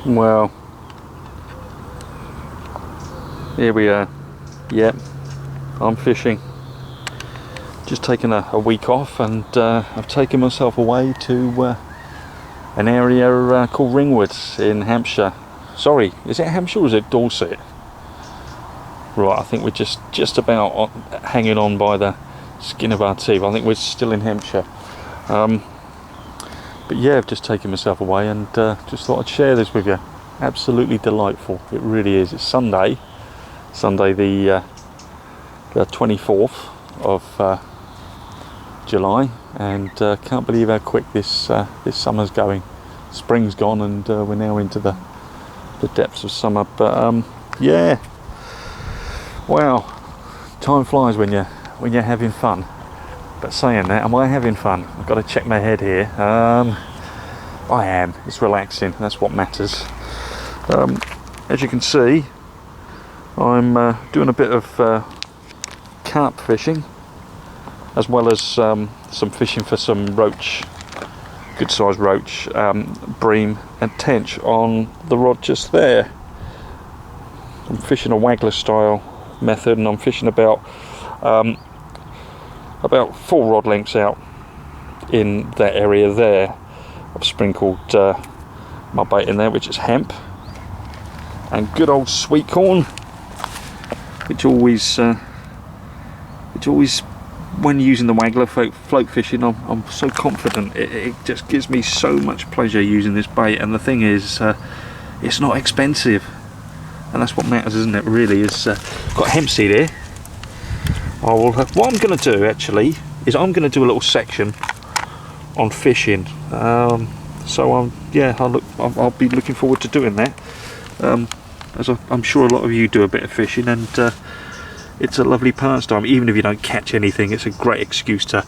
Well, here we are. Yep, I'm fishing. Just taken a week off, and I've taken myself away to an area called Ringwood in Hampshire. Sorry, is it Hampshire or is it Dorset? Right, I think we're just about hanging on by the skin of our teeth. I think we're still in Hampshire. But yeah, I've just taken myself away and just thought I'd share this with you. Absolutely delightful, it really is. It's Sunday the 24th of July, and can't believe how quick this summer's going. Spring's gone, and we're now into the depths of summer. But yeah, wow, time flies when you're having fun. But saying that, am I having fun? I've got to check my head here. I am. It's relaxing. That's what matters. As you can see, I'm doing a bit of carp fishing, as well as some fishing for some roach, good sized roach, bream and tench on the rod just there. I'm fishing a waggler style method, and I'm fishing about 4 rod lengths out in that area there. I've sprinkled my bait in there, which is hemp and good old sweet corn, which always when using the waggler float fishing, I'm so confident. It just gives me so much pleasure using this bait, and the thing is, it's not expensive, and that's what matters, isn't it? Really, is got hemp seed here. What I'm going to do actually is I'm going to do a little section on fishing. So I'll be looking forward to doing that. As I'm sure a lot of you do a bit of fishing, and it's a lovely pastime. Even if you don't catch anything, it's a great excuse to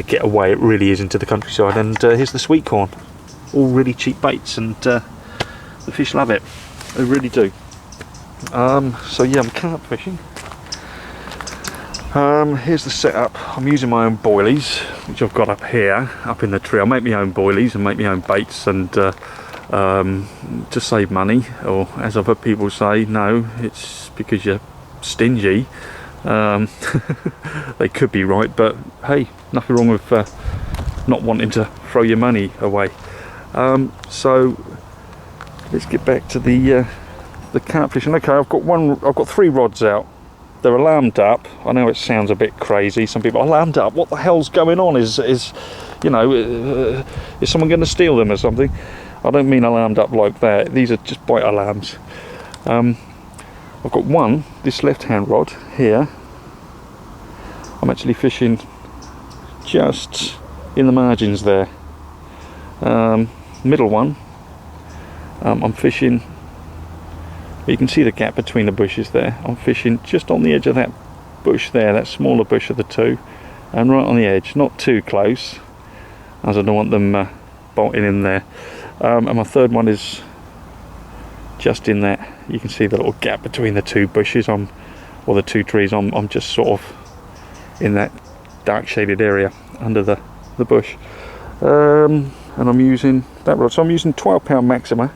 get away. It really is, into the countryside. And here's the sweet corn, all really cheap baits, and the fish love it. They really do. So yeah, I'm carp fishing. Here's the setup. I'm using my own boilies, which I've got up here, up in the tree. I make my own boilies and make my own baits, and to save money, or as I've heard people say, no, it's because you're stingy. They could be right, but hey, nothing wrong with not wanting to throw your money away. So let's get back to the carp fishing. Okay, I've got 3 rods out. They're alarmed up. I know it sounds a bit crazy. Some people, alarmed up? What the hell's going on? Is someone going to steal them or something? I don't mean alarmed up like that. These are just bite alarms. I've got one, this left-hand rod here. I'm actually fishing just in the margins there. Middle one, I'm fishing. You can see the gap between the bushes there. I'm fishing just on the edge of that bush there, that smaller bush of the 2, and right on the edge, not too close, as I don't want them bolting in there. And my third one is just in that. You can see the little gap between the 2 bushes, or the 2 trees. I'm just sort of in that dark shaded area under the bush. And I'm using that rod. So I'm using 12-pound Maxima.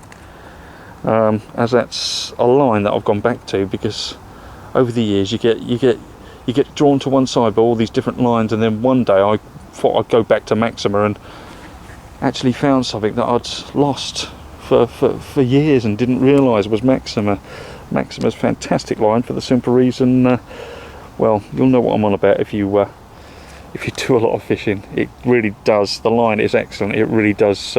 As that's a line that I've gone back to, because over the years you get drawn to one side by all these different lines, and then one day I thought I'd go back to Maxima, and actually found something that I'd lost for years and didn't realise was Maxima. Maxima's fantastic line, for the simple reason, well, you'll know what I'm on about if you do a lot of fishing. It really does, the line is excellent. It really does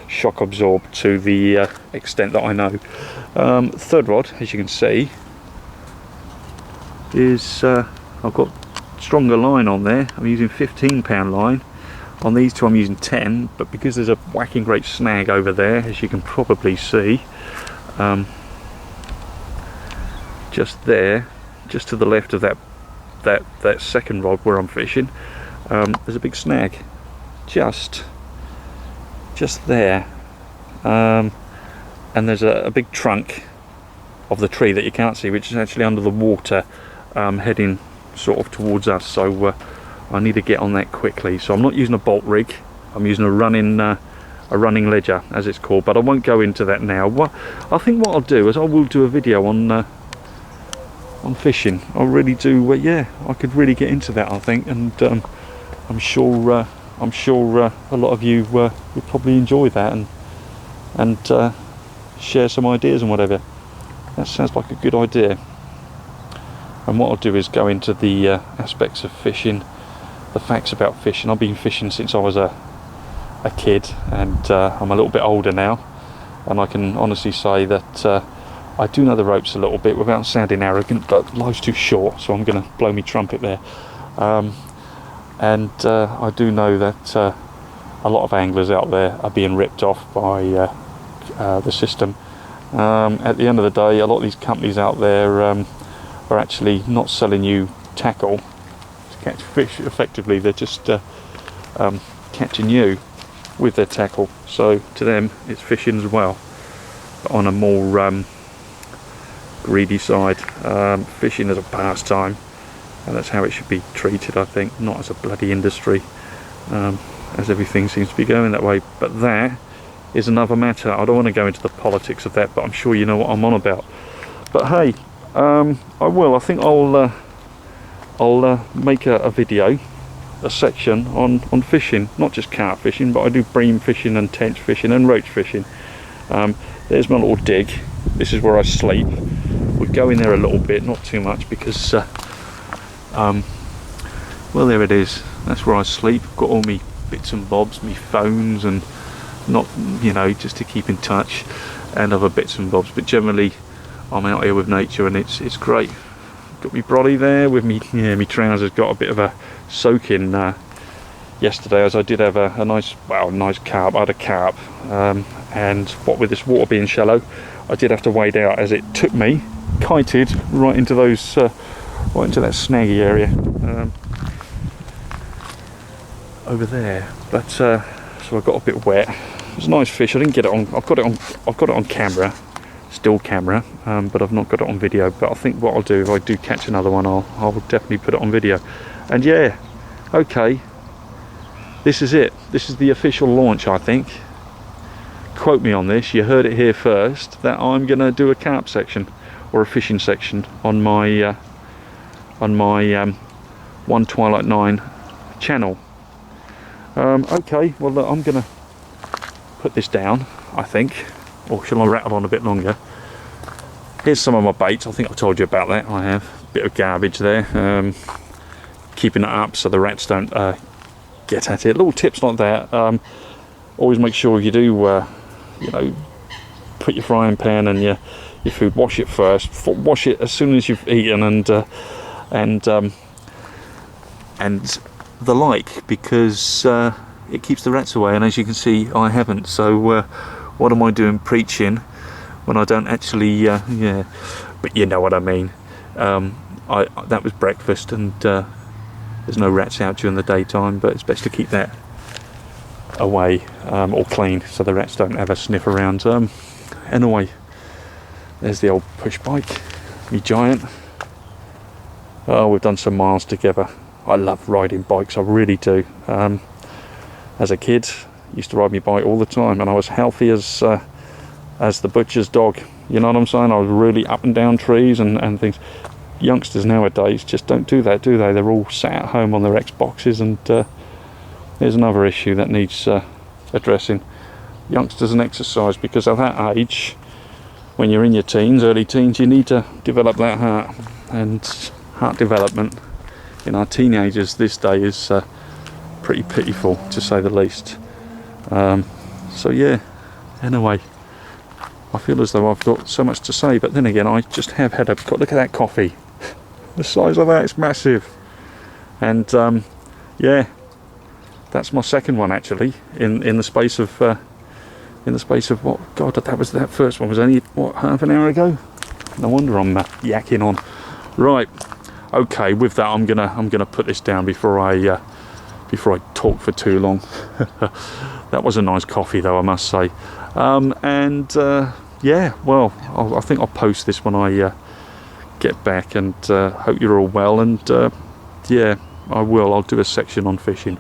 shock absorb to the extent that I know. Third rod, as you can see, is I've got stronger line on there. I'm using 15-pound line. On these 2 I'm using 10, but because there's a whacking great snag over there, as you can probably see, just there, just to the left of that second rod where I'm fishing, there's a big snag just there, and there's a big trunk of the tree that you can't see, which is actually under the water, heading sort of towards us. So I need to get on that quickly. So I'm not using a bolt rig, I'm using a running running ledger, as it's called, but I won't go into that now. I think what I'll do is I will do a video on fishing. I really do. Yeah, I could really get into that, I think, and I'm sure a lot of you would probably enjoy that and share some ideas and whatever. That sounds like a good idea. And what I'll do is go into the aspects of fishing, the facts about fishing. I've been fishing since I was a kid, and I'm a little bit older now, and I can honestly say that I do know the ropes a little bit without sounding arrogant, but life's too short, so I'm going to blow me trumpet there. And I do know that a lot of anglers out there are being ripped off by the system. At the end of the day, a lot of these companies out there are actually not selling you tackle to catch fish effectively. They're just catching you with their tackle. So to them, it's fishing as well, but on a more greedy side. Fishing as a pastime, and that's how it should be treated, I think, not as a bloody industry, as everything seems to be going that way. But that is another matter. I don't want to go into the politics of that, but I'm sure you know what I'm on about. But hey, I think I'll make a video, a section on fishing, not just carp fishing, but I do bream fishing and tench fishing and roach fishing. There's my little dig. This is where I sleep. We'll go in there a little bit, not too much, because well, there it is. That's where I sleep. Got all me bits and bobs, me phones, and not, you know, just to keep in touch, and other bits and bobs. But generally, I'm out here with nature, and it's great. Got me brolly there with me. Yeah, me trousers got a bit of a soak in yesterday, as I did have a nice carp. I had a carp, and what with this water being shallow, I did have to wade out, as it took me, kited right into those, right into that snaggy area over there. But so I got a bit wet. It was a nice fish. I didn't get it on. I've got it on camera, still camera, but I've not got it on video. But I think what I'll do, if I do catch another one, I'll definitely put it on video. And yeah, okay, this is it. This is the official launch, I think. Quote me on this. You heard it here first. That I'm gonna do a carp section or a fishing section on my One Twilight 9 channel. Okay, well, look, I'm gonna put this down, I think, or shall I rattle on a bit longer? Here's some of my baits. I think I've told you about that. I have a bit of garbage there, keeping it up so the rats don't get at it. Little tips like that. Always make sure you do, you know, put your frying pan and your food, wash it first. Wash it as soon as you've eaten, and the like, because it keeps the rats away. And as you can see, I haven't. So what am I doing preaching when I don't actually? Yeah, but you know what I mean. That was breakfast, and there's no rats out during the daytime, but it's best to keep that away, or clean, so the rats don't have a sniff around. Anyway, there's the old push bike, me giant. Oh, we've done some miles together. I love riding bikes, I really do. As a kid, used to ride my bike all the time, and I was healthy as the butcher's dog. You know what I'm saying? I was really up and down trees and things. Youngsters nowadays just don't do that, do they? They're all sat at home on their Xboxes, and there's another issue that needs addressing. Youngsters and exercise, because at that age, when you're in your teens, early teens, you need to develop that heart, and heart development in our teenagers this day is pretty pitiful, to say the least. So yeah, anyway, I feel as though I've got so much to say, but then again, I just have had look at that coffee. The size of that is massive. And yeah, that's my second one, actually, in the space of what, God, that first one was only, what, half an hour ago? No wonder I'm yakking on. Right, okay, with that, I'm gonna put this down before I talk for too long. That was a nice coffee, though, I must say. Yeah, well, I think I'll post this when I get back, and hope you're all well. And yeah, I'll do a section on fishing.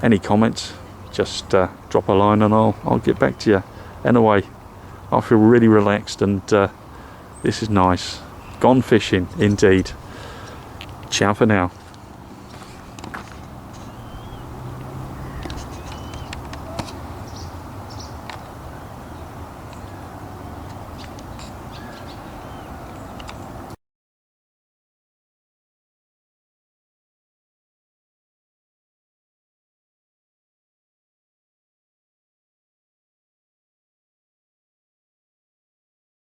Any comments, just drop a line and I'll get back to you. Anyway, I feel really relaxed, and this is nice. Gone fishing indeed. Ciao for now.